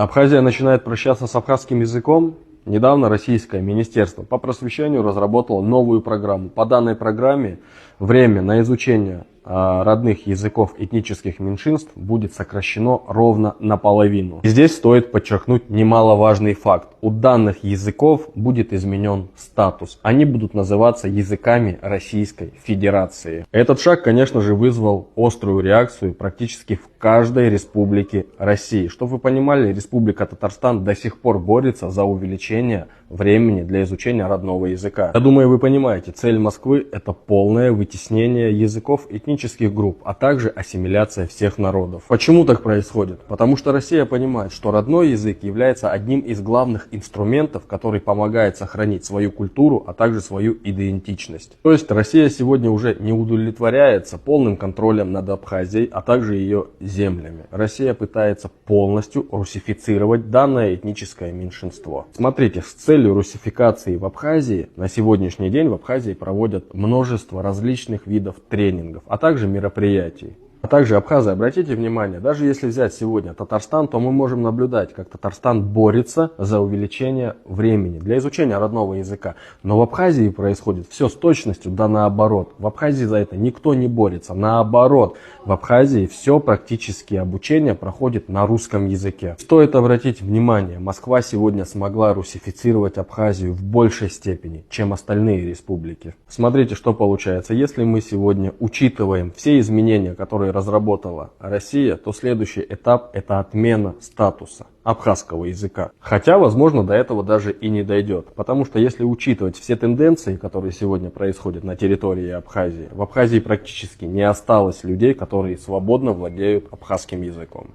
Абхазия начинает прощаться с абхазским языком. Недавно российское министерство по просвещению разработало новую программу. По данной программе время на изучение родных языков этнических меньшинств будет сокращено ровно наполовину. И здесь стоит подчеркнуть немаловажный факт. У данных языков будет изменен статус. Они будут называться языками Российской Федерации. Этот шаг, конечно же, вызвал острую реакцию практически в каждой республике России. Чтобы вы понимали, Республика Татарстан до сих пор борется за увеличение времени для изучения родного языка. Я думаю, вы понимаете, цель Москвы — это полное вытеснение языков этнических групп, а также ассимиляция всех народов. Почему так происходит? Потому что Россия понимает, что родной язык является одним из главных инструментов, который помогает сохранить свою культуру, а также свою идентичность. То есть Россия сегодня уже не удовлетворяется полным контролем над Абхазией, а также ее землями. Россия пытается полностью русифицировать данное этническое меньшинство. Смотрите, с целью русификации в Абхазии на сегодняшний день в Абхазии проводят множество различных видов тренингов, а также мероприятий. А также абхазы, обратите внимание, даже если взять сегодня Татарстан, то мы можем наблюдать, как Татарстан борется за увеличение времени для изучения родного языка. Но в Абхазии происходит все с точностью да наоборот. В Абхазии за это никто не борется. Наоборот, в Абхазии все практически обучение проходит на русском языке. Стоит обратить внимание, Москва сегодня смогла русифицировать Абхазию в большей степени, чем остальные республики. Смотрите, что получается. Если мы сегодня учитываем все изменения, которые разработала Россия, то следующий этап — это отмена статуса абхазского языка. Хотя, возможно, до этого даже и не дойдет. Потому что если учитывать все тенденции, которые сегодня происходят на территории Абхазии, в Абхазии практически не осталось людей, которые свободно владеют абхазским языком.